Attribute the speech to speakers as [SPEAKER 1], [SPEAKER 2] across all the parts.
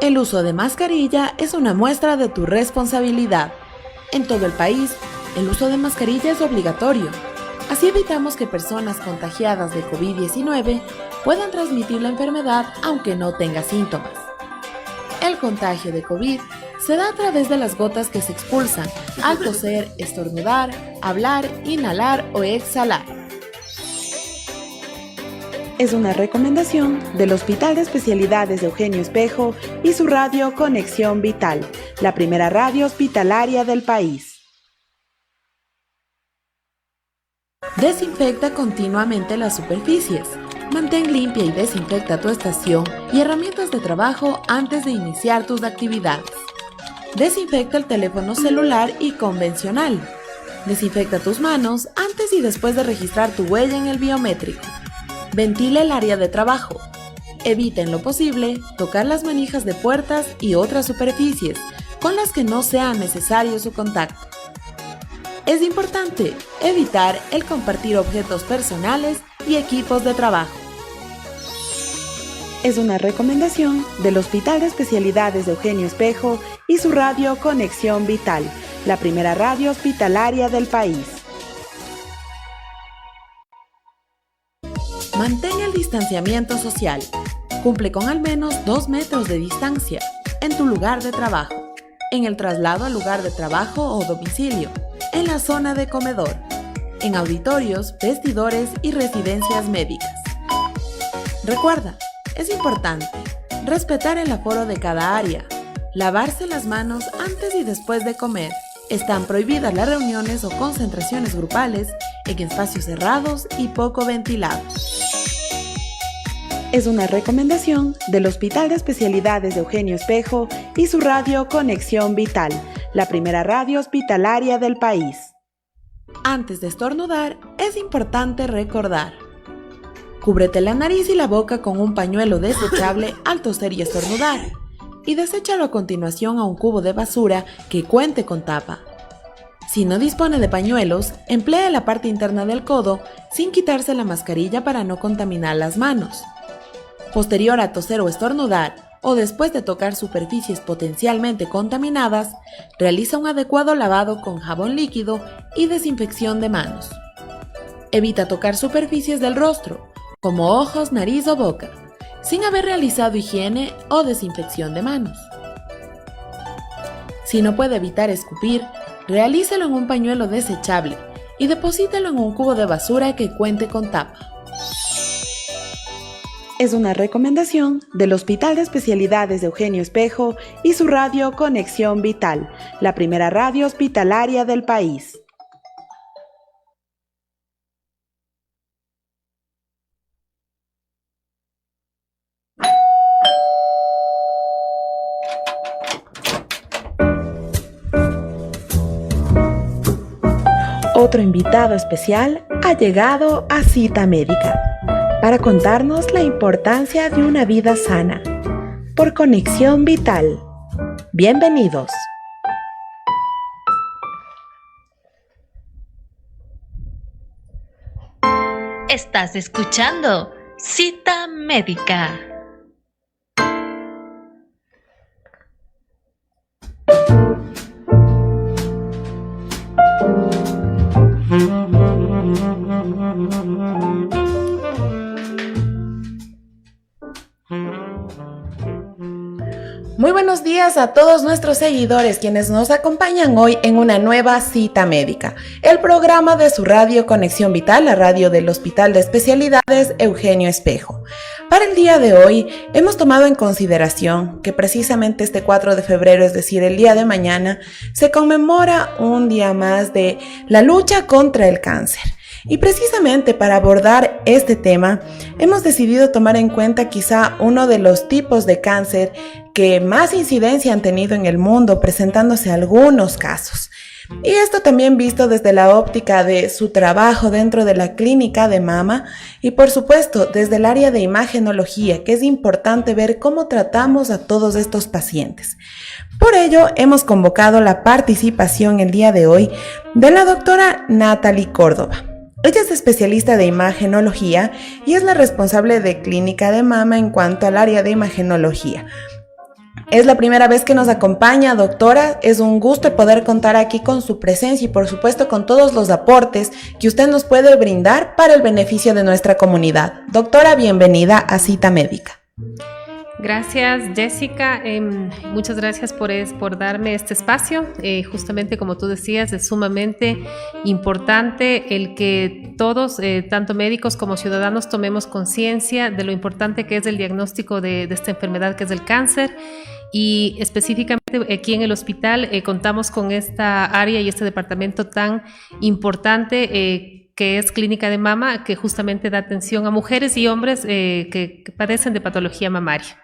[SPEAKER 1] El uso de mascarilla es una muestra de tu responsabilidad. En todo el país, el uso de mascarilla es obligatorio. Así evitamos que personas contagiadas de COVID-19 puedan transmitir la enfermedad aunque no tenga síntomas. El contagio de COVID se da a través de las gotas que se expulsan al toser, estornudar, hablar, inhalar o exhalar. Es una recomendación del Hospital de Especialidades de Eugenio Espejo y su radio Conexión Vital, la primera radio hospitalaria del país. Desinfecta continuamente las superficies. Mantén limpia y desinfecta tu estación y herramientas de trabajo antes de iniciar tus actividades. Desinfecta el teléfono celular y convencional. Desinfecta tus manos antes y después de registrar tu huella en el biométrico. Ventila el área de trabajo. Evita en lo posible tocar las manijas de puertas y otras superficies con las que no sea necesario su contacto. Es importante evitar el compartir objetos personales y equipos de trabajo. Es una recomendación del Hospital de Especialidades de Eugenio Espejo y su radio Conexión Vital, la primera radio hospitalaria del país. Mantén el distanciamiento social. Cumple con al menos 2 metros de distancia en tu lugar de trabajo, en el traslado al lugar de trabajo o domicilio, en la zona de comedor, en auditorios, vestidores y residencias médicas. Recuerda, es importante respetar el aforo de cada área, lavarse las manos antes y después de comer. Están prohibidas las reuniones o concentraciones grupales en espacios cerrados y poco ventilados. Es una recomendación del Hospital de Especialidades de Eugenio Espejo y su radio Conexión Vital, la primera radio hospitalaria del país. Antes de estornudar, es importante recordar: cúbrete la nariz y la boca con un pañuelo desechable al toser y estornudar, y deséchalo a continuación a un cubo de basura que cuente con tapa. Si no dispone de pañuelos, emplee la parte interna del codo sin quitarse la mascarilla para no contaminar las manos. Posterior a toser o estornudar, o después de tocar superficies potencialmente contaminadas, realiza un adecuado lavado con jabón líquido y desinfección de manos. Evita tocar superficies del rostro, como ojos, nariz o boca, sin haber realizado higiene o desinfección de manos. Si no puede evitar escupir, realícelo en un pañuelo desechable y deposítelo en un cubo de basura que cuente con tapa. Es una recomendación del Hospital de Especialidades de Eugenio Espejo y su radio Conexión Vital, la primera radio hospitalaria del país. Otro invitado especial ha llegado a Cita Médica para contarnos la importancia de una vida sana, por Conexión Vital. Bienvenidos.
[SPEAKER 2] Estás escuchando Cita Médica.
[SPEAKER 1] Muy buenos días a todos nuestros seguidores quienes nos acompañan hoy en una nueva Cita Médica, el programa de su radio Conexión Vital, la radio del Hospital de Especialidades Eugenio Espejo. Para el día de hoy hemos tomado en consideración que precisamente este 4 de febrero, es decir, el día de mañana, se conmemora un día más de la lucha contra el cáncer. Y precisamente para abordar este tema, hemos decidido tomar en cuenta quizá uno de los tipos de cáncer que más incidencia han tenido en el mundo, presentándose algunos casos. Y esto también visto desde la óptica de su trabajo dentro de la clínica de mama y por supuesto desde el área de imagenología, que es importante ver cómo tratamos a todos estos pacientes. Por ello, hemos convocado la participación el día de hoy de la doctora Natalie Córdoba. Ella es especialista de imagenología y es la responsable de clínica de mama en cuanto al área de imagenología. Es la primera vez que nos acompaña, doctora. Es un gusto poder contar aquí con su presencia y por supuesto con todos los aportes que usted nos puede brindar para el beneficio de nuestra comunidad. Doctora, bienvenida a Cita Médica.
[SPEAKER 3] Gracias, Jessica. Muchas gracias por darme este espacio. Justamente como tú decías, es sumamente importante el que todos, tanto médicos como ciudadanos, tomemos conciencia de lo importante que es el diagnóstico de esta enfermedad que es el cáncer. Y específicamente aquí en el hospital contamos con esta área y este departamento tan importante que es clínica de mama, que justamente da atención a mujeres y hombres que padecen de patología mamaria.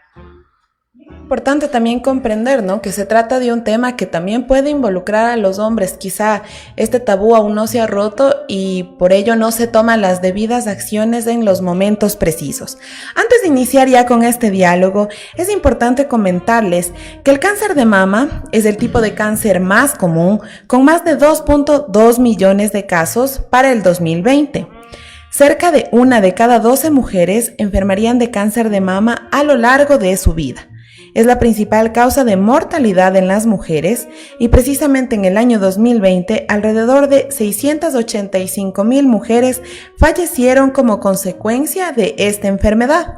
[SPEAKER 1] Importante también comprender, ¿no?, que se trata de un tema que también puede involucrar a los hombres. Quizá este tabú aún no se ha roto y por ello no se toman las debidas acciones en los momentos precisos. Antes de iniciar ya con este diálogo, es importante comentarles que el cáncer de mama es el tipo de cáncer más común, con más de 2.2 millones de casos para el 2020. Cerca de 1 de cada 12 mujeres enfermarían de cáncer de mama a lo largo de su vida. Es la principal causa de mortalidad en las mujeres y precisamente en el año 2020 alrededor de 685,000 mujeres fallecieron como consecuencia de esta enfermedad.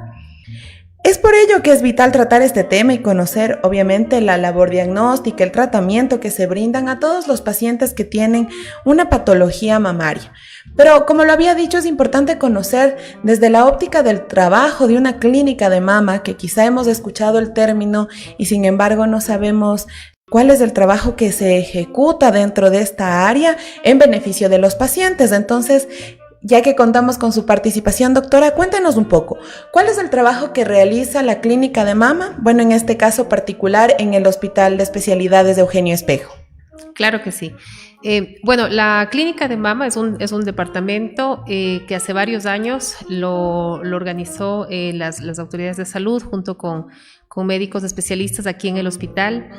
[SPEAKER 1] Es por ello que es vital tratar este tema y conocer, obviamente, la labor diagnóstica, el tratamiento que se brindan a todos los pacientes que tienen una patología mamaria. Pero, como lo había dicho, es importante conocer desde la óptica del trabajo de una clínica de mama, que quizá hemos escuchado el término y sin embargo no sabemos cuál es el trabajo que se ejecuta dentro de esta área en beneficio de los pacientes. Entonces, ya que contamos con su participación, doctora, cuéntenos un poco, ¿cuál es el trabajo que realiza la clínica de mama? Bueno, en este caso particular, en el Hospital de Especialidades de Eugenio Espejo.
[SPEAKER 3] Claro que sí. Bueno, la clínica de mama es un departamento que hace varios años lo organizó las autoridades de salud junto con médicos especialistas aquí en el hospital.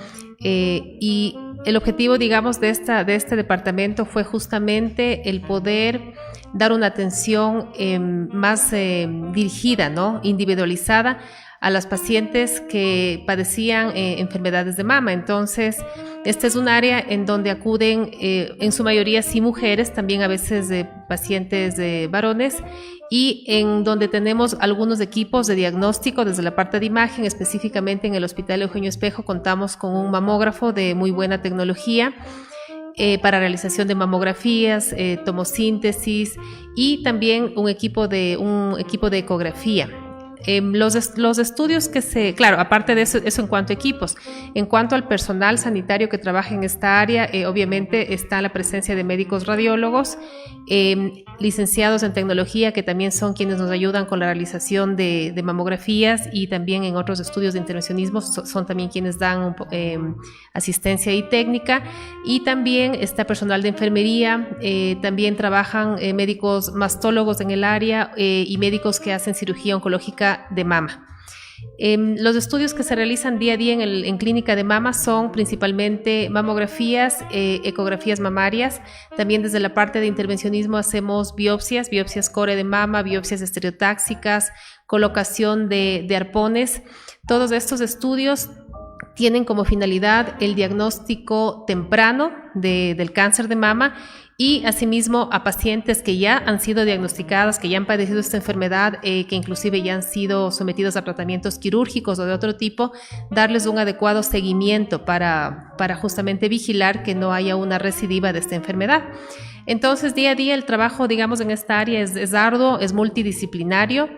[SPEAKER 3] Y el objetivo, digamos, de este departamento fue justamente el poder dar una atención más dirigida, ¿no?, individualizada a las pacientes que padecían enfermedades de mama. Entonces, esta es un área en donde acuden en su mayoría sí mujeres, también a veces pacientes varones, y en donde tenemos algunos equipos de diagnóstico desde la parte de imagen. Específicamente en el Hospital Eugenio Espejo contamos con un mamógrafo de muy buena tecnología para realización de mamografías, tomosíntesis y también un equipo de ecografía. Los estudios claro, aparte de eso en cuanto a equipos, en cuanto al personal sanitario que trabaja en esta área, obviamente está la presencia de médicos radiólogos, licenciados en tecnología, que también son quienes nos ayudan con la realización de mamografías, y también en otros estudios de intervencionismo son también quienes dan asistencia y técnica, y también está personal de enfermería, también trabajan médicos mastólogos en el área y médicos que hacen cirugía oncológica de mama. Los estudios que se realizan día a día en clínica de mama son principalmente mamografías, ecografías mamarias. También desde la parte de intervencionismo hacemos biopsias core de mama, biopsias estereotáxicas, colocación de arpones. Todos estos estudios tienen como finalidad el diagnóstico temprano del cáncer de mama, y asimismo a pacientes que ya han sido diagnosticadas, que ya han padecido esta enfermedad, que inclusive ya han sido sometidos a tratamientos quirúrgicos o de otro tipo, darles un adecuado seguimiento para justamente vigilar que no haya una recidiva de esta enfermedad. Entonces, día a día el trabajo, digamos, en esta área es arduo, es multidisciplinario,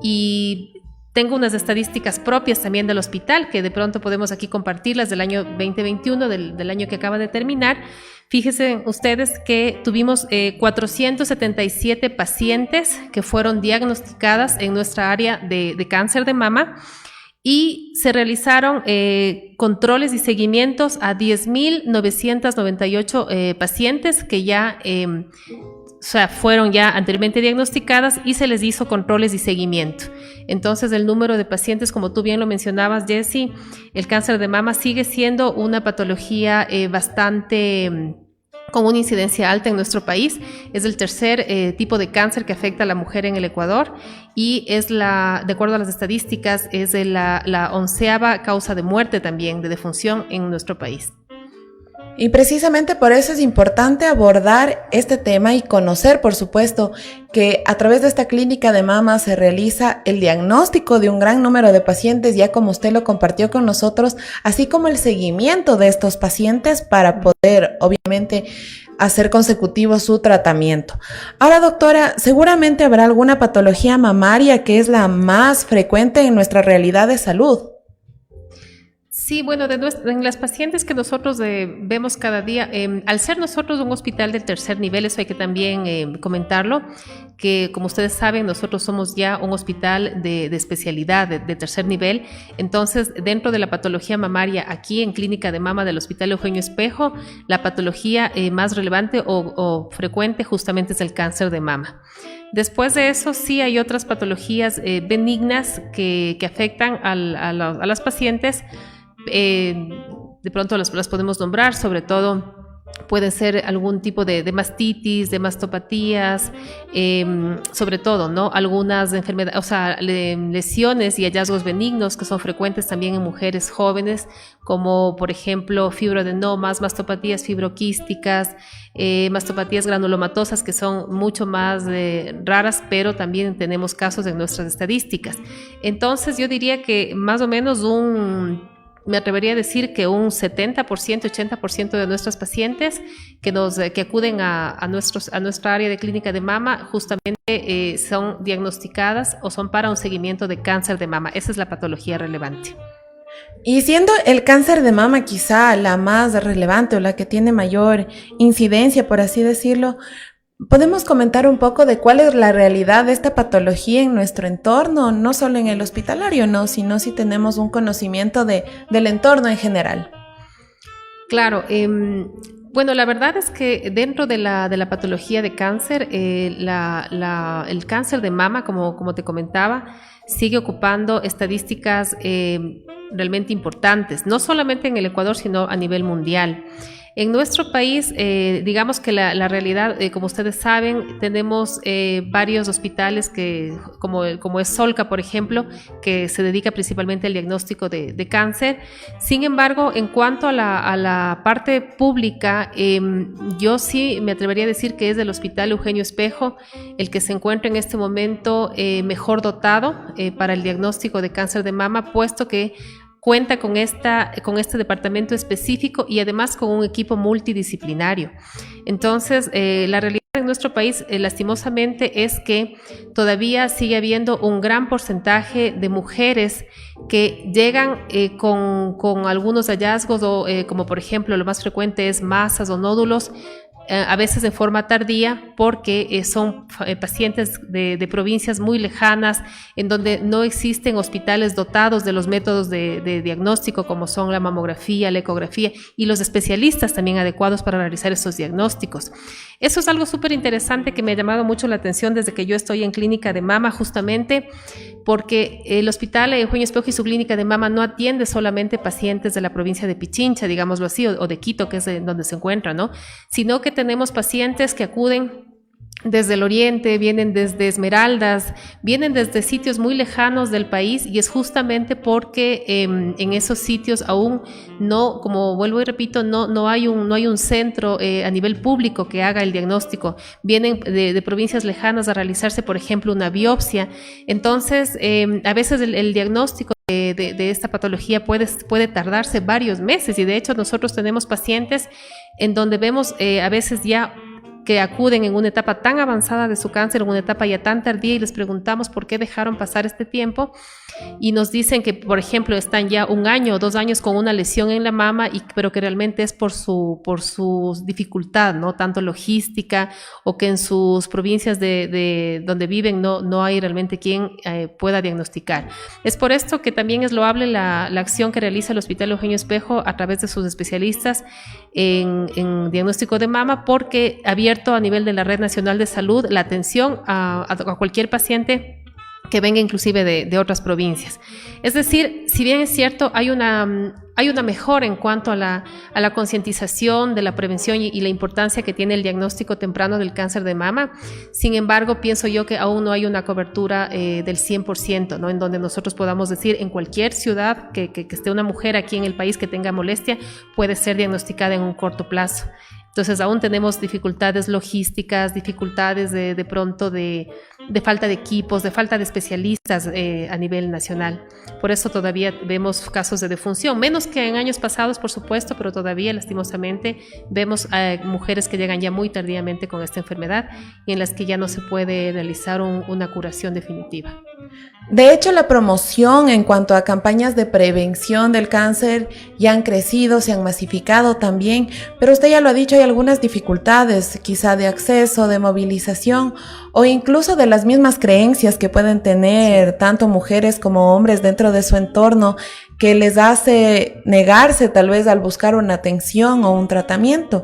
[SPEAKER 3] y tengo unas estadísticas propias también del hospital que de pronto podemos aquí compartirlas del año 2021, del año que acaba de terminar. Fíjense ustedes que tuvimos 477 pacientes que fueron diagnosticadas en nuestra área de cáncer de mama, y se realizaron controles y seguimientos a 10,998 pacientes que ya fueron ya anteriormente diagnosticadas, y se les hizo controles y seguimiento. Entonces, el número de pacientes, como tú bien lo mencionabas, Jessie, el cáncer de mama sigue siendo una patología bastante con una incidencia alta en nuestro país. Es el tercer tipo de cáncer que afecta a la mujer en el Ecuador y es de acuerdo a las estadísticas, es la 11ª causa de muerte también, de defunción en nuestro país.
[SPEAKER 1] Y precisamente por eso es importante abordar este tema y conocer, por supuesto, que a través de esta clínica de mama se realiza el diagnóstico de un gran número de pacientes, ya como usted lo compartió con nosotros, así como el seguimiento de estos pacientes para poder, obviamente, hacer consecutivo su tratamiento. Ahora, doctora, seguramente habrá alguna patología mamaria que es la más frecuente en nuestra realidad de salud.
[SPEAKER 3] Sí, bueno, en las pacientes que nosotros vemos cada día, al ser nosotros un hospital del tercer nivel, eso hay que también comentarlo, que como ustedes saben, nosotros somos ya un hospital de especialidad de tercer nivel. Entonces, dentro de la patología mamaria, aquí en Clínica de Mama del Hospital Eugenio Espejo, la patología más relevante o frecuente justamente es el cáncer de mama. Después de eso, sí hay otras patologías benignas que afectan a las pacientes. De pronto las podemos nombrar, sobre todo puede ser algún tipo de mastitis, de mastopatías, sobre todo, ¿no? Algunas enfermedades, o sea, lesiones y hallazgos benignos que son frecuentes también en mujeres jóvenes, como por ejemplo fibroadenomas, mastopatías fibroquísticas, mastopatías granulomatosas, que son mucho más raras, pero también tenemos casos en nuestras estadísticas. Entonces yo diría que más o menos me atrevería a decir que un 70%, 80% de nuestros pacientes que acuden a nuestra área de clínica de mama justamente son diagnosticadas o son para un seguimiento de cáncer de mama. Esa es la patología relevante.
[SPEAKER 1] Y siendo el cáncer de mama quizá la más relevante o la que tiene mayor incidencia, por así decirlo, ¿podemos comentar un poco de cuál es la realidad de esta patología en nuestro entorno? No solo en el hospitalario, ¿no? Sino si tenemos un conocimiento del entorno en general.
[SPEAKER 3] Claro, bueno, la verdad es que dentro de la patología de cáncer, el cáncer de mama, como te comentaba, sigue ocupando estadísticas realmente importantes, no solamente en el Ecuador, sino a nivel mundial. En nuestro país, digamos que la realidad, como ustedes saben, tenemos varios hospitales como es Solca, por ejemplo, que se dedica principalmente al diagnóstico de cáncer. Sin embargo, en cuanto a la parte pública, yo sí me atrevería a decir que es del Hospital Eugenio Espejo el que se encuentra en este momento mejor dotado para el diagnóstico de cáncer de mama, puesto que cuenta con este departamento específico y además con un equipo multidisciplinario. Entonces, la realidad en nuestro país, lastimosamente, es que todavía sigue habiendo un gran porcentaje de mujeres que llegan con algunos hallazgos, como por ejemplo, lo más frecuente es masas o nódulos, a veces de forma tardía, porque son pacientes de provincias muy lejanas, en donde no existen hospitales dotados de los métodos de diagnóstico, como son la mamografía, la ecografía, y los especialistas también adecuados para realizar esos diagnósticos. Eso es algo súper interesante que me ha llamado mucho la atención desde que yo estoy en clínica de mama, justamente porque el Hospital Eugenio Espejo y su clínica de mama no atiende solamente pacientes de la provincia de Pichincha, digámoslo así, o de Quito, que es donde se encuentra, ¿no? Sino que tenemos pacientes que acuden desde el oriente, vienen desde Esmeraldas, vienen desde sitios muy lejanos del país, y es justamente porque en esos sitios aún no, como vuelvo y repito, no hay un centro a nivel público que haga el diagnóstico. Vienen de provincias lejanas a realizarse, por ejemplo, una biopsia. Entonces, a veces el diagnóstico de esta patología puede tardarse varios meses, y de hecho nosotros tenemos pacientes en donde vemos a veces ya que acuden en una etapa tan avanzada de su cáncer, en una etapa ya tan tardía, y les preguntamos por qué dejaron pasar este tiempo, y nos dicen que, por ejemplo, están ya 1 año o 2 años con una lesión en la mama, pero que realmente es por su dificultad, ¿no? Tanto logística, o que en sus provincias de donde viven no hay realmente quien pueda diagnosticar. Es por esto que también es loable la acción que realiza el Hospital Eugenio Espejo a través de sus especialistas en diagnóstico de mama, porque ha abierto a nivel de la Red Nacional de Salud la atención a cualquier paciente que venga inclusive de otras provincias. Es decir, si bien es cierto, hay una mejora en cuanto a la concientización de la prevención y la importancia que tiene el diagnóstico temprano del cáncer de mama. Sin embargo, pienso yo que aún no hay una cobertura del 100%, ¿no? En donde nosotros podamos decir en cualquier ciudad que esté una mujer aquí en el país que tenga molestia, puede ser diagnosticada en un corto plazo. Entonces aún tenemos dificultades logísticas, dificultades de pronto de falta de equipos, de falta de especialistas a nivel nacional. Por eso todavía vemos casos de defunción, menos que en años pasados, por supuesto, pero todavía lastimosamente vemos mujeres que llegan ya muy tardíamente con esta enfermedad y en las que ya no se puede realizar una curación definitiva.
[SPEAKER 1] De hecho, la promoción en cuanto a campañas de prevención del cáncer ya han crecido, se han masificado también, pero usted ya lo ha dicho, hay algunas dificultades, quizá de acceso, de movilización o incluso de las mismas creencias que pueden tener tanto mujeres como hombres dentro de su entorno, que les hace negarse tal vez al buscar una atención o un tratamiento.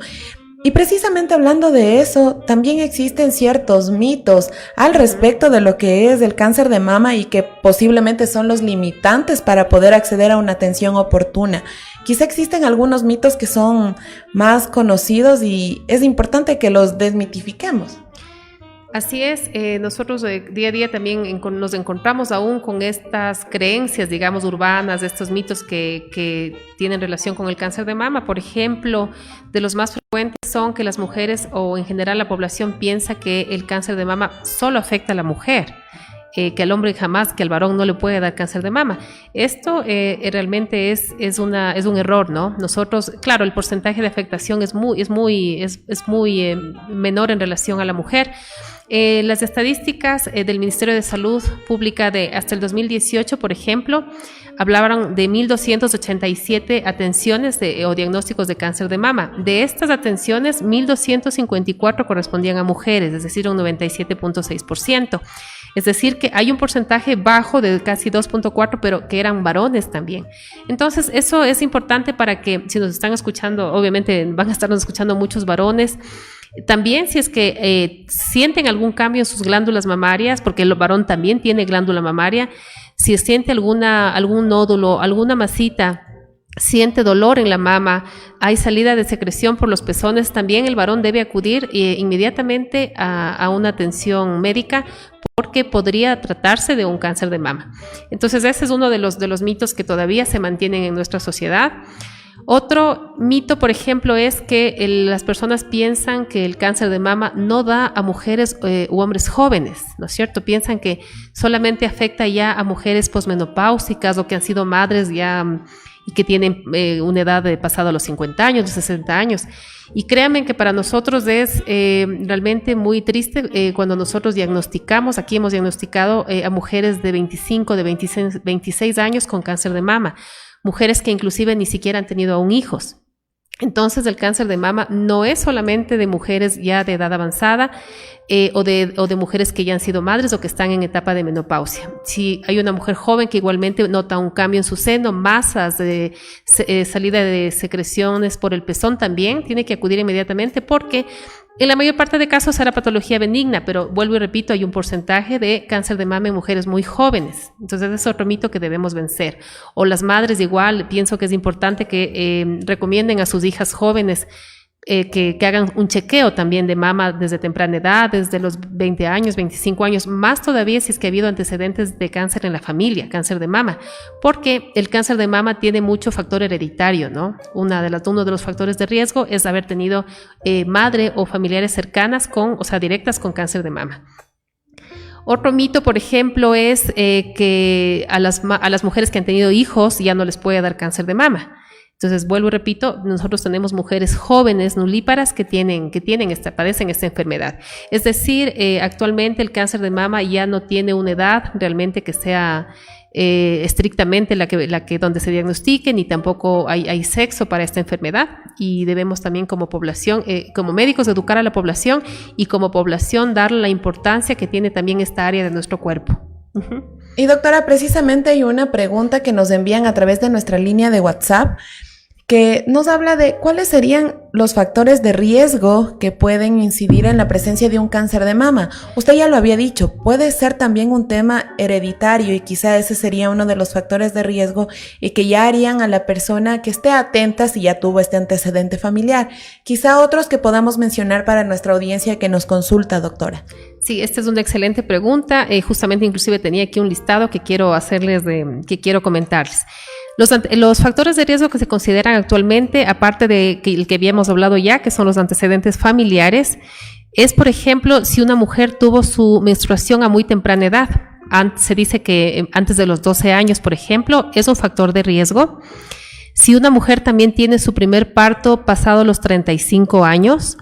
[SPEAKER 1] Y precisamente hablando de eso, también existen ciertos mitos al respecto de lo que es el cáncer de mama y que posiblemente son los limitantes para poder acceder a una atención oportuna. Quizá existen algunos mitos que son más conocidos y es importante que los desmitifiquemos.
[SPEAKER 3] Así es, nosotros día a día también nos encontramos aún con estas creencias, digamos, urbanas, estos mitos que tienen relación con el cáncer de mama. Por ejemplo, de los más frecuentes son que las mujeres o en general la población piensa que el cáncer de mama solo afecta a la mujer. Que al hombre jamás, que al varón no le puede dar cáncer de mama. Esto realmente es un error, ¿no? Nosotros, claro, el porcentaje de afectación es muy menor en relación a la mujer. Las estadísticas del Ministerio de Salud Pública hasta el 2018, por ejemplo, hablaban de 1.287 atenciones o diagnósticos de cáncer de mama. De estas atenciones, 1.254 correspondían a mujeres, es decir, un 97.6%. Es decir, que hay un porcentaje bajo de casi 2.4, pero que eran varones también. Entonces, eso es importante para que, si nos están escuchando, obviamente van a estarnos escuchando muchos varones. También si es que sienten algún cambio en sus glándulas mamarias, porque el varón también tiene glándula mamaria, si siente algún nódulo, alguna masita, siente dolor en la mama, hay salida de secreción por los pezones, también el varón debe acudir inmediatamente a una atención médica porque podría tratarse de un cáncer de mama. Entonces ese es uno de los mitos que todavía se mantienen en nuestra sociedad. Otro mito, por ejemplo, es que las personas piensan que el cáncer de mama no da a mujeres u hombres jóvenes, ¿no es cierto? Piensan que solamente afecta ya a mujeres posmenopáusicas o que han sido madres ya y que tienen una edad de pasado a los 50 años, los 60 años. Y créanme que para nosotros es realmente muy triste cuando nosotros diagnosticamos, aquí hemos diagnosticado a mujeres de 25, de 26 años con cáncer de mama, mujeres que inclusive ni siquiera han tenido aún hijos. Entonces el cáncer de mama no es solamente de mujeres ya de edad avanzada o de mujeres que ya han sido madres o que están en etapa de menopausia. Si hay una mujer joven que igualmente nota un cambio en su seno, masas de salida de secreciones por el pezón, también tiene que acudir inmediatamente porque en la mayor parte de casos será patología benigna, pero vuelvo y repito, hay un porcentaje de cáncer de mama en mujeres muy jóvenes. Entonces es otro mito que debemos vencer. O las madres igual, pienso que es importante que recomienden a sus hijas jóvenes que hagan un chequeo también de mama desde temprana edad, desde los 20 años, 25 años, más todavía si es que ha habido antecedentes de cáncer en la familia, cáncer de mama, porque el cáncer de mama tiene mucho factor hereditario, ¿no? Uno de los factores de riesgo es haber tenido madre o familiares cercanas directas con cáncer de mama. Otro mito, por ejemplo, es que a las mujeres que han tenido hijos ya no les puede dar cáncer de mama. Entonces, vuelvo y repito, nosotros tenemos mujeres jóvenes nulíparas que padecen esta enfermedad. Es decir, actualmente el cáncer de mama ya no tiene una edad realmente que sea estrictamente la que donde se diagnostique, ni tampoco hay sexo para esta enfermedad, y debemos también como población, como médicos, educar a la población y como población darle la importancia que tiene también esta área de nuestro cuerpo. Uh-huh.
[SPEAKER 1] Y doctora, precisamente hay una pregunta que nos envían a través de nuestra línea de WhatsApp, que nos habla de cuáles serían los factores de riesgo que pueden incidir en la presencia de un cáncer de mama. Usted ya lo había dicho, puede ser también un tema hereditario y quizá ese sería uno de los factores de riesgo y que ya harían a la persona que esté atenta si ya tuvo este antecedente familiar. Quizá otros que podamos mencionar para nuestra audiencia que nos consulta, doctora.
[SPEAKER 3] Sí, esta es una excelente pregunta. Justamente inclusive tenía aquí un listado que quiero comentarles. Los factores de riesgo que se consideran actualmente, aparte de el que habíamos hablado ya, que son los antecedentes familiares, es, por ejemplo, si una mujer tuvo su menstruación a muy temprana edad. Se dice que antes de los 12 años, por ejemplo, es un factor de riesgo. Si una mujer también tiene su primer parto pasado los 35 años,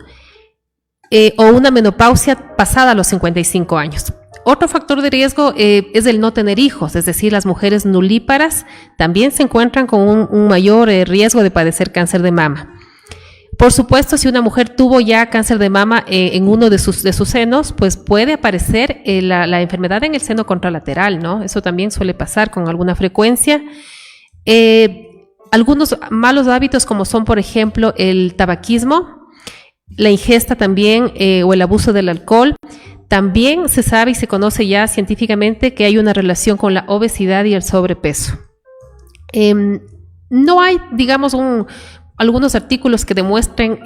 [SPEAKER 3] o una menopausia pasada los 55 años. Otro factor de riesgo es el no tener hijos, es decir, las mujeres nulíparas también se encuentran con un mayor riesgo de padecer cáncer de mama. Por supuesto, si una mujer tuvo ya cáncer de mama en uno de sus senos, pues puede aparecer la enfermedad en el seno contralateral, ¿no? Eso también suele pasar con alguna frecuencia. Algunos malos hábitos como son, por ejemplo, el tabaquismo, la ingesta también o el abuso del alcohol. También se sabe y se conoce ya científicamente que hay una relación con la obesidad y el sobrepeso. No hay, digamos, algunos artículos que demuestren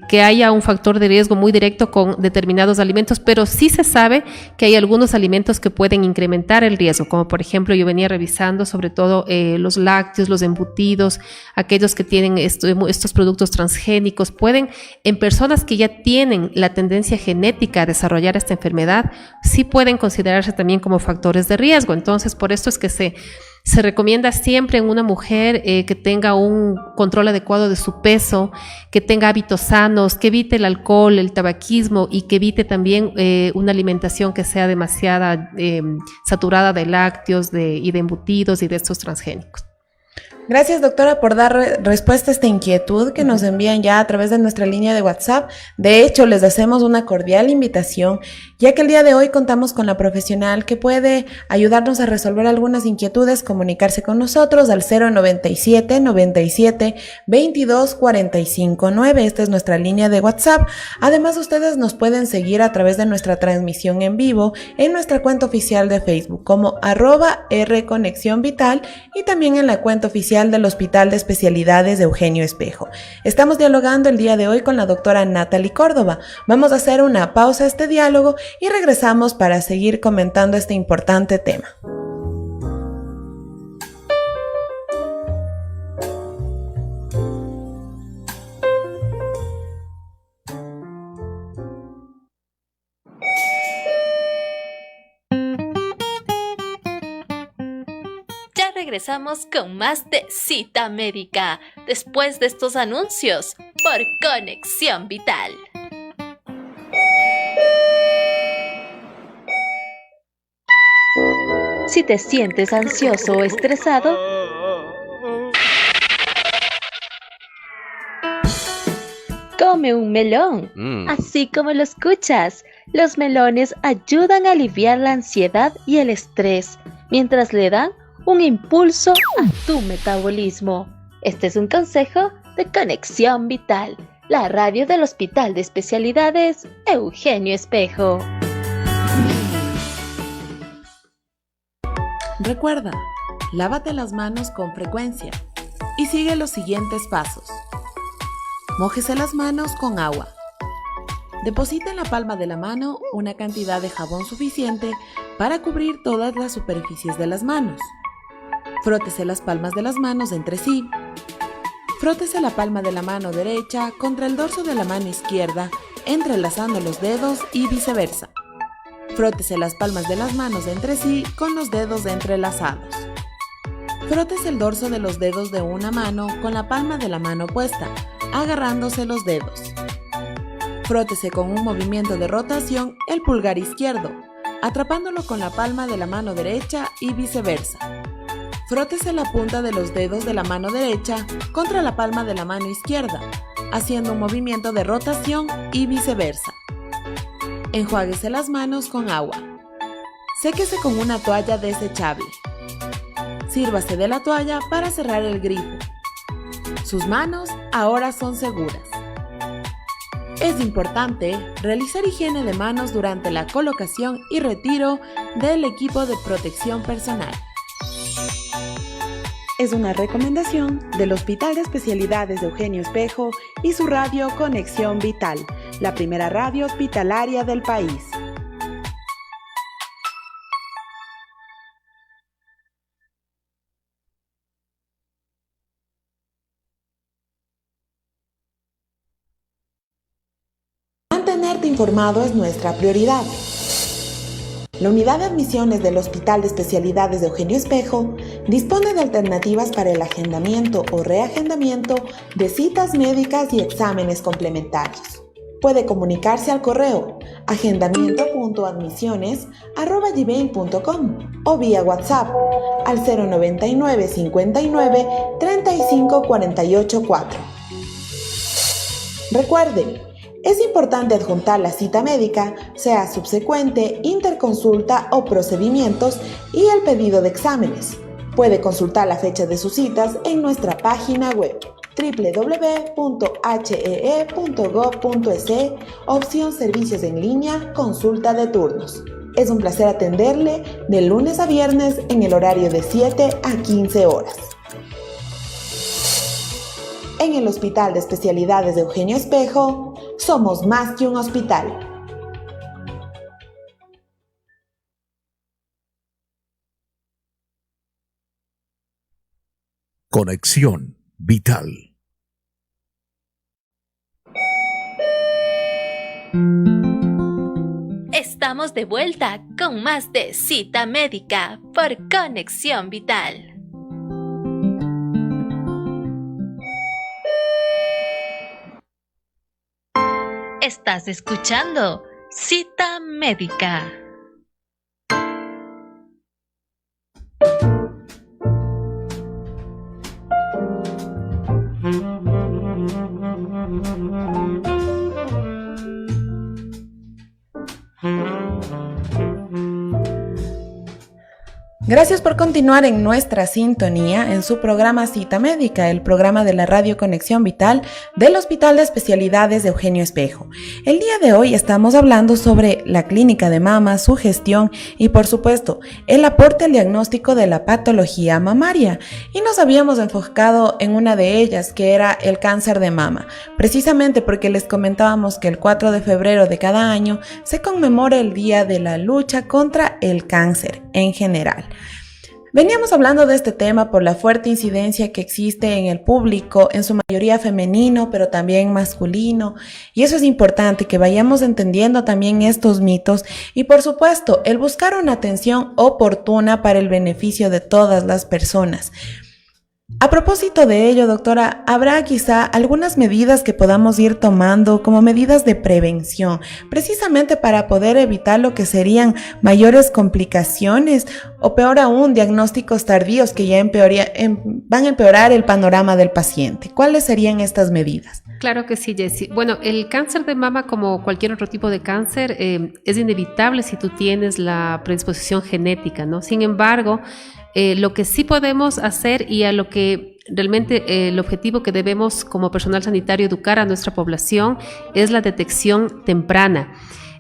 [SPEAKER 3] que haya un factor de riesgo muy directo con determinados alimentos, pero sí se sabe que hay algunos alimentos que pueden incrementar el riesgo, como por ejemplo yo venía revisando sobre todo los lácteos, los embutidos, aquellos que tienen estos productos transgénicos, pueden en personas que ya tienen la tendencia genética a desarrollar esta enfermedad, sí pueden considerarse también como factores de riesgo. Entonces, por esto es que se recomienda siempre en una mujer que tenga un control adecuado de su peso, que tenga hábitos sanos, que evite el alcohol, el tabaquismo y que evite también una alimentación que sea demasiada saturada de lácteos y de embutidos y de estos transgénicos.
[SPEAKER 1] Gracias, doctora, por dar respuesta a esta inquietud que nos envían ya a través de nuestra línea de WhatsApp. De hecho, les hacemos una cordial invitación, ya que el día de hoy contamos con la profesional que puede ayudarnos a resolver algunas inquietudes, comunicarse con nosotros al 097 97 22 45 9. Esta es nuestra línea de WhatsApp. Además, ustedes nos pueden seguir a través de nuestra transmisión en vivo en nuestra cuenta oficial de Facebook como @rconexionvital y también en la cuenta oficial del Hospital de Especialidades de Eugenio Espejo. Estamos dialogando el día de hoy con la doctora Natalie Córdoba. Vamos a hacer una pausa a este diálogo y regresamos para seguir comentando este importante tema.
[SPEAKER 2] Regresamos con más de Cita Médica después de estos anuncios por Conexión Vital. Si te sientes ansioso o estresado, come un melón, así como lo escuchas. Los melones ayudan a aliviar la ansiedad y el estrés, mientras le dan un impulso a tu metabolismo. Este es un consejo de Conexión Vital, la radio del Hospital de Especialidades Eugenio Espejo.
[SPEAKER 1] Recuerda, lávate las manos con frecuencia y sigue los siguientes pasos. Mójese las manos con agua. Deposita en la palma de la mano una cantidad de jabón suficiente para cubrir todas las superficies de las manos. Frótese las palmas de las manos entre sí. Frótese la palma de la mano derecha contra el dorso de la mano izquierda, entrelazando los dedos y viceversa. Frótese las palmas de las manos entre sí con los dedos entrelazados. Frótese el dorso de los dedos de una mano con la palma de la mano opuesta, agarrándose los dedos. Frótese con un movimiento de rotación el pulgar izquierdo, atrapándolo con la palma de la mano derecha y viceversa. Frótese la punta de los dedos de la mano derecha contra la palma de la mano izquierda, haciendo un movimiento de rotación y viceversa. Enjuáguese las manos con agua. Séquese con una toalla desechable. Sírvase de la toalla para cerrar el grifo. Sus manos ahora son seguras. Es importante realizar higiene de manos durante la colocación y retiro del equipo de protección personal. Es una recomendación del Hospital de Especialidades de Eugenio Espejo y su radio Conexión Vital, la primera radio hospitalaria del país. Mantenerte informado es nuestra prioridad. La unidad de admisiones del Hospital de Especialidades de Eugenio Espejo dispone de alternativas para el agendamiento o reagendamiento de citas médicas y exámenes complementarios. Puede comunicarse al correo agendamiento.admisiones@gmail.com o vía WhatsApp al 099 59 35 48 4. Recuerde, es importante adjuntar la cita médica, sea subsecuente, interconsulta o procedimientos, y el pedido de exámenes. Puede consultar la fecha de sus citas en nuestra página web www.hee.gov.es, opción Servicios en línea, consulta de turnos. Es un placer atenderle de lunes a viernes en el horario de 7 a 15 horas. En el Hospital de Especialidades de Eugenio Espejo, somos más que un hospital.
[SPEAKER 4] Conexión Vital.
[SPEAKER 2] Estamos de vuelta con más de Cita Médica por Conexión Vital. Estás escuchando Cita Médica.
[SPEAKER 1] Gracias por continuar en nuestra sintonía en su programa Cita Médica, el programa de la radio Conexión Vital del Hospital de Especialidades de Eugenio Espejo. El día de hoy estamos hablando sobre la clínica de mama, su gestión y, por supuesto, el aporte al diagnóstico de la patología mamaria. Y nos habíamos enfocado en una de ellas, que era el cáncer de mama, precisamente porque les comentábamos que el 4 de febrero de cada año se conmemora el Día de la Lucha contra el Cáncer en general. Veníamos hablando de este tema por la fuerte incidencia que existe en el público, en su mayoría femenino, pero también masculino, y eso es importante, que vayamos entendiendo también estos mitos y, por supuesto, el buscar una atención oportuna para el beneficio de todas las personas. A propósito de ello, doctora, ¿habrá quizá algunas medidas que podamos ir tomando como medidas de prevención, precisamente para poder evitar lo que serían mayores complicaciones o, peor aún, diagnósticos tardíos que ya van a empeorar el panorama del paciente? ¿Cuáles serían estas medidas?
[SPEAKER 3] Claro que sí, Jessie. Bueno, el cáncer de mama, como cualquier otro tipo de cáncer, es inevitable si tú tienes la predisposición genética, ¿no? Sin embargo, lo que sí podemos hacer, y a lo que realmente el objetivo que debemos como personal sanitario educar a nuestra población, es la detección temprana.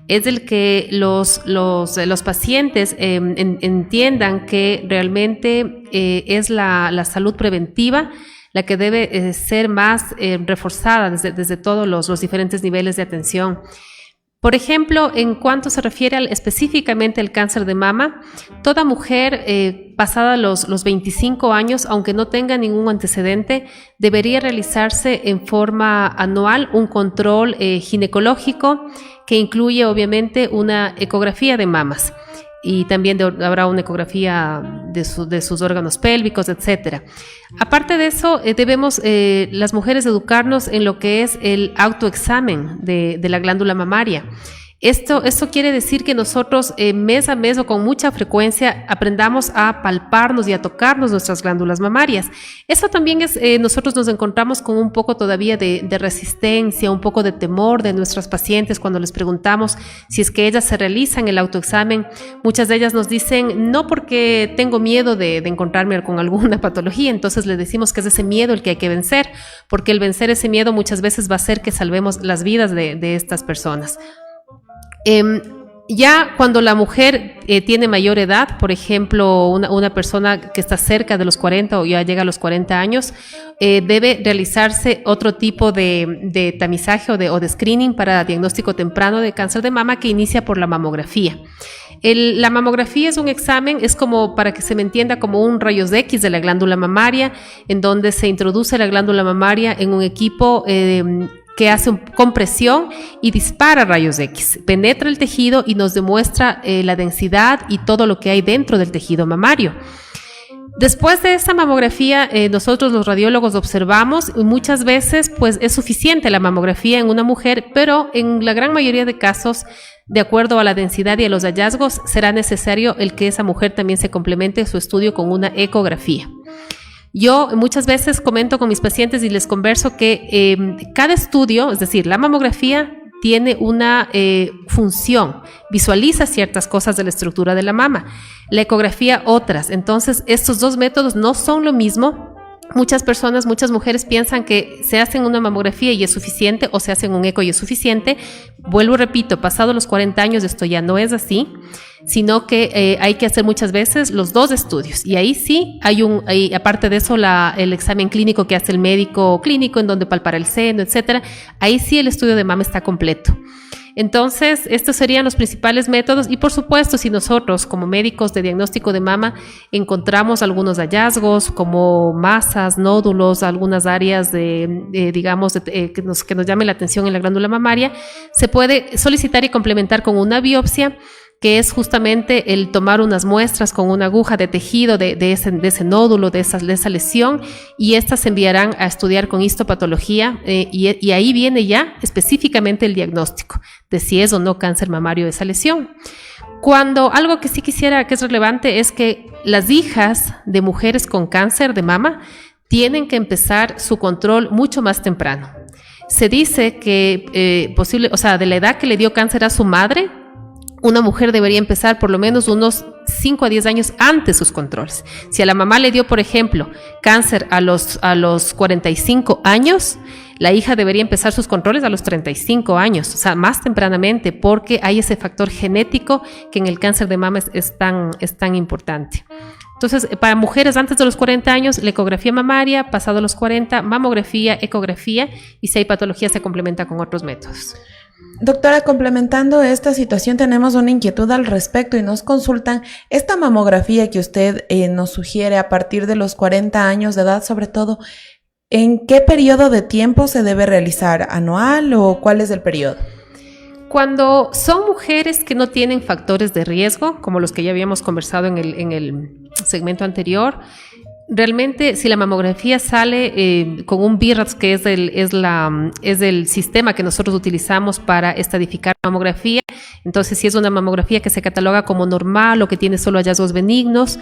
[SPEAKER 3] Es el que los pacientes entiendan que realmente es la salud preventiva la que debe ser más reforzada desde todos los diferentes niveles de atención. Por ejemplo, en cuanto se refiere específicamente al cáncer de mama, toda mujer pasada los 25 años, aunque no tenga ningún antecedente, debería realizarse en forma anual un control ginecológico que incluye obviamente una ecografía de mamas, y también habrá una ecografía de sus órganos pélvicos, etc. Aparte de eso, debemos las mujeres educarnos en lo que es el autoexamen de la glándula mamaria. Esto quiere decir que nosotros mes a mes o con mucha frecuencia aprendamos a palparnos y a tocarnos nuestras glándulas mamarias. Eso también es, nosotros nos encontramos con un poco todavía de resistencia, un poco de temor de nuestras pacientes cuando les preguntamos si es que ellas se realizan el autoexamen. Muchas de ellas nos dicen, no, porque tengo miedo de encontrarme con alguna patología. Entonces les decimos que es ese miedo el que hay que vencer, porque el vencer ese miedo muchas veces va a hacer que salvemos las vidas de estas personas. Ya cuando la mujer tiene mayor edad, por ejemplo, una persona que está cerca de los 40 o ya llega a los 40 años, debe realizarse otro tipo de tamizaje o de screening para diagnóstico temprano de cáncer de mama, que inicia por la mamografía. La mamografía es un examen, es como, para que se me entienda, como un rayos X de la glándula mamaria, en donde se introduce la glándula mamaria en un equipo que hace compresión y dispara rayos X, penetra el tejido y nos demuestra la densidad y todo lo que hay dentro del tejido mamario. Después de esta mamografía, nosotros los radiólogos observamos y muchas veces pues es suficiente la mamografía en una mujer, pero en la gran mayoría de casos, de acuerdo a la densidad y a los hallazgos, será necesario el que esa mujer también se complemente su estudio con una ecografía. Yo muchas veces comento con mis pacientes y les converso que cada estudio, es decir, la mamografía tiene una función, visualiza ciertas cosas de la estructura de la mama, la ecografía otras. Entonces, estos dos métodos no son lo mismo. Muchas personas, muchas mujeres piensan que se hacen una mamografía y es suficiente, o se hacen un eco y es suficiente. Vuelvo, repito, pasado los 40 años esto ya no es así, sino que hay que hacer muchas veces los dos estudios. Y ahí sí hay aparte de eso, el examen clínico que hace el médico clínico, en donde palpara el seno, etcétera. Ahí sí el estudio de mama está completo. Entonces, estos serían los principales métodos y, por supuesto, si nosotros como médicos de diagnóstico de mama encontramos algunos hallazgos como masas, nódulos, algunas áreas que nos llamen la atención en la glándula mamaria, se puede solicitar y complementar con una biopsia, que es justamente el tomar unas muestras con una aguja de tejido de ese nódulo, de esa lesión, y estas se enviarán a estudiar con histopatología y ahí viene ya específicamente el diagnóstico de si es o no cáncer mamario esa lesión. Algo que sí quisiera que es relevante es que las hijas de mujeres con cáncer de mama tienen que empezar su control mucho más temprano. Se dice que de la edad que le dio cáncer a su madre, una mujer debería empezar por lo menos unos 5 a 10 años antes sus controles. Si a la mamá le dio, por ejemplo, cáncer a los 45 años, la hija debería empezar sus controles a los 35 años, o sea, más tempranamente, porque hay ese factor genético que en el cáncer de mama es tan importante. Entonces, para mujeres antes de los 40 años, la ecografía mamaria, pasado los 40, mamografía, ecografía, y si hay patología se complementa con otros métodos.
[SPEAKER 1] Doctora, complementando esta situación, tenemos una inquietud al respecto y nos consultan esta mamografía que usted nos sugiere a partir de los 40 años de edad, sobre todo, ¿en qué periodo de tiempo se debe realizar? ¿Anual o cuál es el periodo?
[SPEAKER 3] Cuando son mujeres que no tienen factores de riesgo, como los que ya habíamos conversado en el segmento anterior, realmente, si la mamografía sale con un BIRADS, que es el sistema que nosotros utilizamos para estadificar la mamografía, entonces si es una mamografía que se cataloga como normal o que tiene solo hallazgos benignos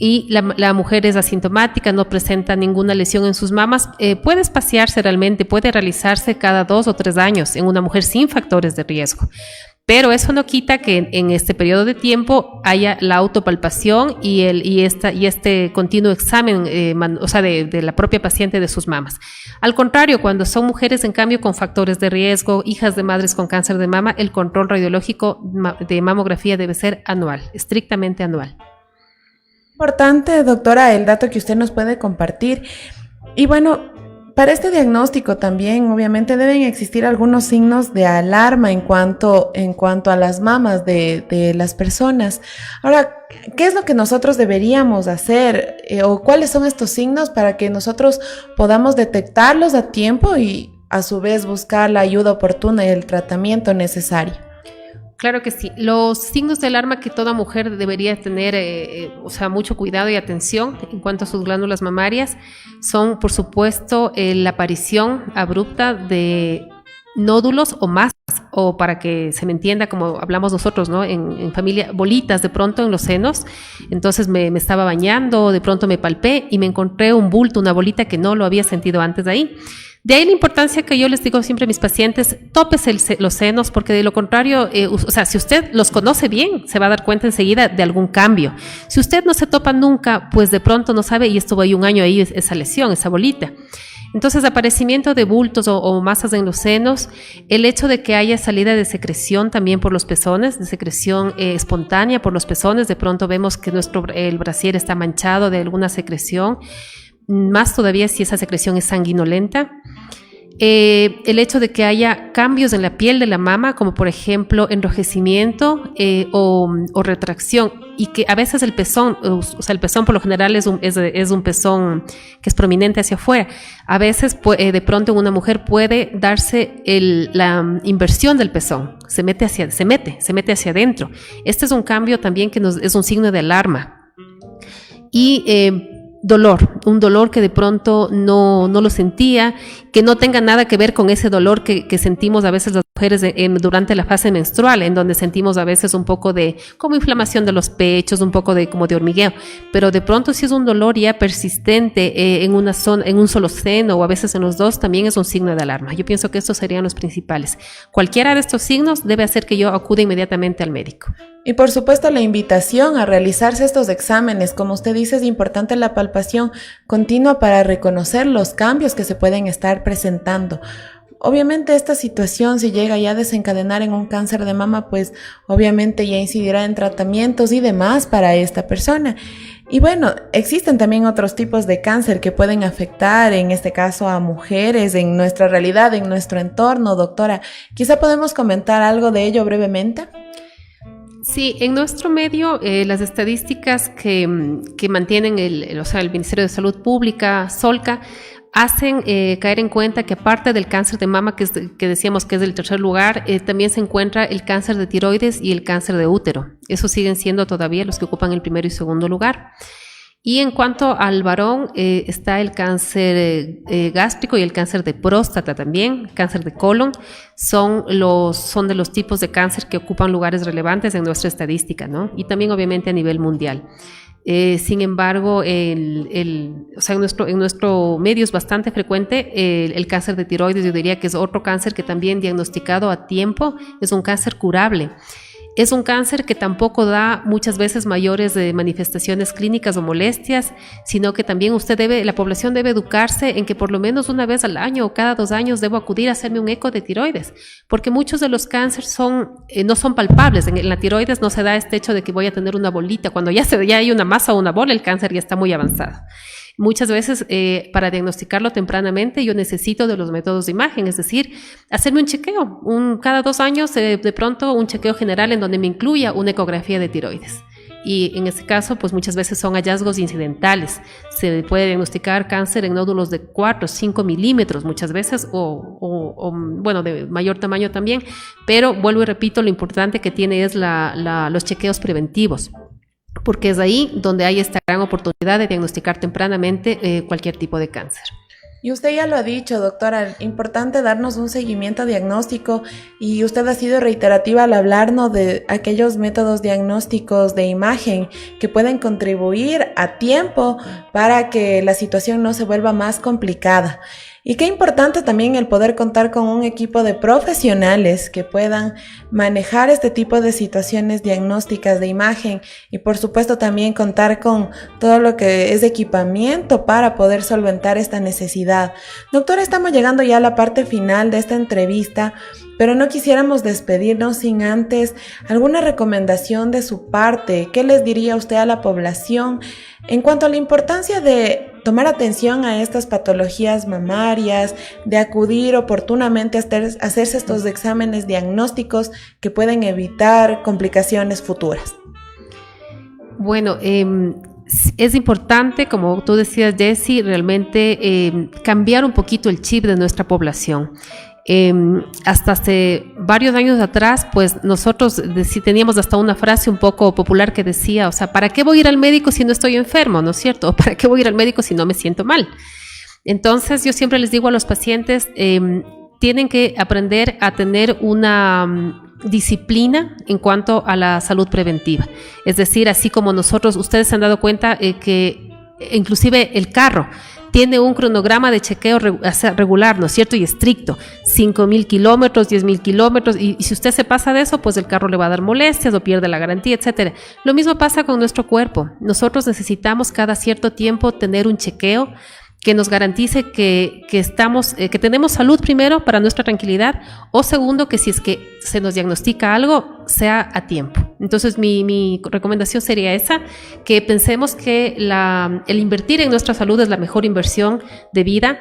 [SPEAKER 3] y la mujer es asintomática, no presenta ninguna lesión en sus mamas, puede espaciarse realmente, puede realizarse cada 2 o 3 años en una mujer sin factores de riesgo. Pero eso no quita que en este periodo de tiempo haya la autopalpación y este continuo examen de la propia paciente de sus mamas. Al contrario, cuando son mujeres en cambio con factores de riesgo, hijas de madres con cáncer de mama, el control radiológico de mamografía debe ser anual, estrictamente anual.
[SPEAKER 1] Importante, doctora, el dato que usted nos puede compartir. Y bueno, para este diagnóstico también, obviamente, deben existir algunos signos de alarma en cuanto a las mamas de las personas. Ahora, ¿qué es lo que nosotros deberíamos hacer o cuáles son estos signos para que nosotros podamos detectarlos a tiempo y a su vez buscar la ayuda oportuna y el tratamiento necesario?
[SPEAKER 3] Claro que sí. Los signos de alarma que toda mujer debería tener, mucho cuidado y atención en cuanto a sus glándulas mamarias son, por supuesto, la aparición abrupta de nódulos o masas, o para que se me entienda como hablamos nosotros, ¿no? En familia, bolitas de pronto en los senos. Entonces me estaba bañando, de pronto me palpé y me encontré un bulto, una bolita que no lo había sentido antes de ahí. De ahí la importancia que yo les digo siempre a mis pacientes, tópese los senos, porque de lo contrario, o sea, si usted los conoce bien, se va a dar cuenta enseguida de algún cambio. Si usted no se topa nunca, pues de pronto no sabe y estuvo ahí un año ahí esa lesión, esa bolita. Entonces, aparecimiento de bultos o masas en los senos, el hecho de que haya salida de secreción también por los pezones, de secreción espontánea por los pezones, de pronto vemos que el brasier está manchado de alguna secreción, más todavía si esa secreción es sanguinolenta. El hecho de que haya cambios en la piel de la mama, como por ejemplo enrojecimiento o retracción, y que a veces el pezón, o sea, el pezón por lo general es un pezón que es prominente hacia afuera. A veces de pronto en una mujer puede darse la inversión del pezón, se mete hacia adentro. Este es un cambio también que es un signo de alarma. Y un dolor que de pronto no lo sentía, que no tenga nada que ver con ese dolor que sentimos a veces las mujeres durante la fase menstrual, en donde sentimos a veces un poco de como inflamación de los pechos, un poco de como de hormigueo, pero de pronto si es un dolor ya persistente en una zona, en un solo seno o a veces en los dos, también es un signo de alarma. Yo pienso que estos serían los principales. Cualquiera de estos signos debe hacer que yo acude inmediatamente al médico.
[SPEAKER 1] Y por supuesto la invitación a realizarse estos exámenes, como usted dice, es importante la palpación continua para reconocer los cambios que se pueden estar presentando. Obviamente esta situación, si llega ya a desencadenar en un cáncer de mama, pues obviamente ya incidirá en tratamientos y demás para esta persona. Y bueno, existen también otros tipos de cáncer que pueden afectar, en este caso a mujeres, en nuestra realidad, en nuestro entorno. Doctora, quizá podemos comentar algo de ello brevemente.
[SPEAKER 3] Sí, en nuestro medio las estadísticas que mantienen el Ministerio de Salud Pública, SOLCA, hacen caer en cuenta que aparte del cáncer de mama, que decíamos que es del tercer lugar, también se encuentra el cáncer de tiroides y el cáncer de útero. Esos siguen siendo todavía los que ocupan el primero y segundo lugar. Y en cuanto al varón, está el cáncer gástrico y el cáncer de próstata también, cáncer de colon, son de los tipos de cáncer que ocupan lugares relevantes en nuestra estadística, ¿no? Y también obviamente a nivel mundial. Sin embargo, en nuestro medio es bastante frecuente el cáncer de tiroides. Yo diría que es otro cáncer que también diagnosticado a tiempo es un cáncer curable. Es un cáncer que tampoco da muchas veces mayores manifestaciones clínicas o molestias, sino que también la población debe educarse en que por lo menos una vez al año o cada 2 años debo acudir a hacerme un eco de tiroides, porque muchos de los cánceres no son palpables. En la tiroides no se da este hecho de que voy a tener una bolita. Cuando ya hay una masa o una bola, el cáncer ya está muy avanzado. Muchas veces para diagnosticarlo tempranamente yo necesito de los métodos de imagen, es decir, hacerme un chequeo, cada 2 años de pronto un chequeo general en donde me incluya una ecografía de tiroides. Y en este caso, pues muchas veces son hallazgos incidentales. Se puede diagnosticar cáncer en nódulos de 4 o 5 milímetros muchas veces, o de mayor tamaño también, pero vuelvo y repito, lo importante que tiene es los chequeos preventivos, porque es ahí donde hay esta gran oportunidad de diagnosticar tempranamente cualquier tipo de cáncer.
[SPEAKER 1] Y usted ya lo ha dicho, doctora, importante darnos un seguimiento diagnóstico, y usted ha sido reiterativa al hablarnos de aquellos métodos diagnósticos de imagen que pueden contribuir a tiempo para que la situación no se vuelva más complicada. Y qué importante también el poder contar con un equipo de profesionales que puedan manejar este tipo de situaciones diagnósticas de imagen, y por supuesto también contar con todo lo que es equipamiento para poder solventar esta necesidad. Doctora, estamos llegando ya a la parte final de esta entrevista, pero no quisiéramos despedirnos sin antes alguna recomendación de su parte. ¿Qué les diría usted a la población en cuanto a la importancia de tomar atención a estas patologías mamarias, de acudir oportunamente a hacerse estos exámenes diagnósticos que pueden evitar complicaciones futuras?
[SPEAKER 3] Bueno, es importante, como tú decías, Jessie, realmente cambiar un poquito el chip de nuestra población. Hasta hace varios años atrás, pues nosotros teníamos hasta una frase un poco popular que decía, o sea, ¿para qué voy a ir al médico si no estoy enfermo? ¿No es cierto? ¿Para qué voy a ir al médico si no me siento mal? Entonces yo siempre les digo a los pacientes, tienen que aprender a tener una disciplina en cuanto a la salud preventiva. Es decir, así como nosotros, ustedes se han dado cuenta que inclusive el carro tiene un cronograma de chequeo regular, ¿no es cierto? Y estricto, 5.000 kilómetros, 10.000 kilómetros, y si usted se pasa de eso, pues el carro le va a dar molestias o pierde la garantía, etcétera. Lo mismo pasa con nuestro cuerpo. Nosotros necesitamos cada cierto tiempo tener un chequeo que nos garantice que tenemos salud primero para nuestra tranquilidad, o segundo, que si es que se nos diagnostica algo, sea a tiempo. Entonces mi recomendación sería esa, que pensemos que el invertir en nuestra salud es la mejor inversión de vida,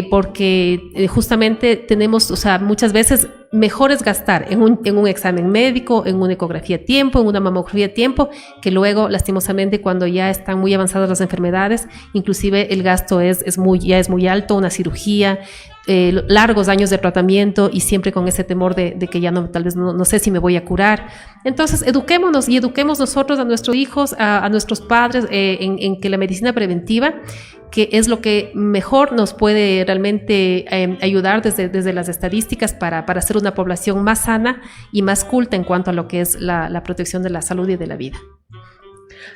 [SPEAKER 3] porque justamente tenemos, muchas veces mejor es gastar en un examen médico, en una ecografía a tiempo, en una mamografía a tiempo, que luego, lastimosamente, cuando ya están muy avanzadas las enfermedades, inclusive el gasto ya es muy alto, una cirugía, largos años de tratamiento, y siempre con ese temor de que ya tal vez no sé si me voy a curar. Entonces, eduquémonos y eduquemos nosotros a nuestros hijos, a nuestros padres, en que la medicina preventiva, que es lo que mejor nos puede realmente ayudar desde las estadísticas para hacer una población más sana y más culta en cuanto a lo que es la protección de la salud y de la vida.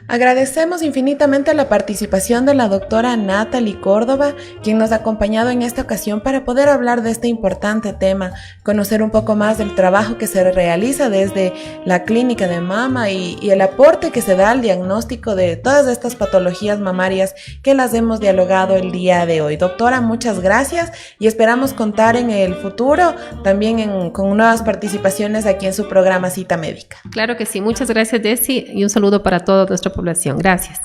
[SPEAKER 1] Agradecemos infinitamente la participación de la doctora Natalie Córdoba, quien nos ha acompañado en esta ocasión para poder hablar de este importante tema, conocer un poco más del trabajo que se realiza desde la clínica de mama y el aporte que se da al diagnóstico de todas estas patologías mamarias que las hemos dialogado el día de hoy. Doctora, muchas gracias y esperamos contar en el futuro también con nuevas participaciones aquí en su programa Cita Médica.
[SPEAKER 3] Claro que sí, muchas gracias, Desi, y un saludo para toda nuestra población. Gracias.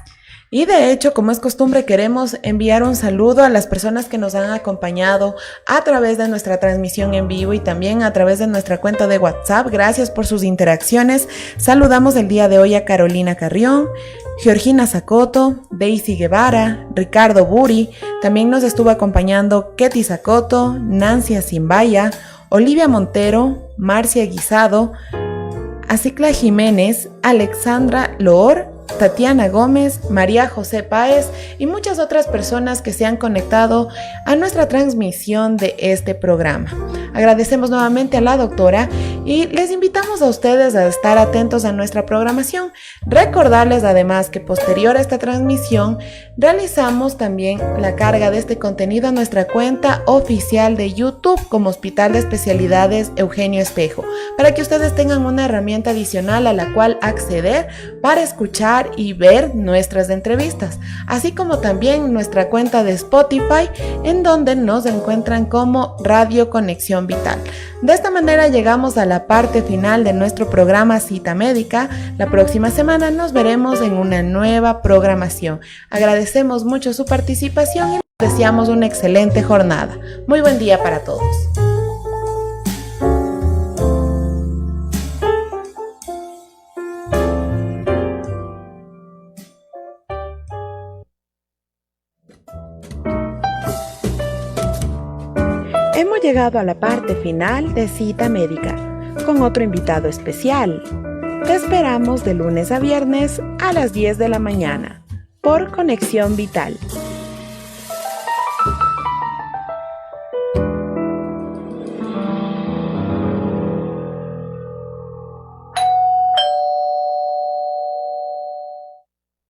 [SPEAKER 1] Y de hecho, como es costumbre, queremos enviar un saludo a las personas que nos han acompañado a través de nuestra transmisión en vivo y también a través de nuestra cuenta de WhatsApp. Gracias por sus interacciones. Saludamos el día de hoy a Carolina Carrión, Georgina Zacoto, Daisy Guevara, Ricardo Buri. También nos estuvo acompañando Ketty Zacoto, Nancy Zimbaya, Olivia Montero, Marcia Guisado, Acicla Jiménez, Alexandra Loor, Tatiana Gómez, María José Páez y muchas otras personas que se han conectado a nuestra transmisión de este programa. Agradecemos nuevamente a la doctora y les invitamos a ustedes a estar atentos a nuestra programación. Recordarles además que posterior a esta transmisión realizamos también la carga de este contenido a nuestra cuenta oficial de YouTube como Hospital de Especialidades Eugenio Espejo, para que ustedes tengan una herramienta adicional a la cual acceder para escuchar y ver nuestras entrevistas, así como también nuestra cuenta de Spotify, en donde nos encuentran como Radio Conexión Vital. De esta manera llegamos a la parte final de nuestro programa Cita Médica. La próxima semana nos veremos en una nueva programación. Agradecemos mucho su participación y les deseamos una excelente jornada. Muy buen día para todos. Hemos llegado a la parte final de Cita Médica, con otro invitado especial. Te esperamos de lunes a viernes a las 10 de la mañana, por Conexión Vital.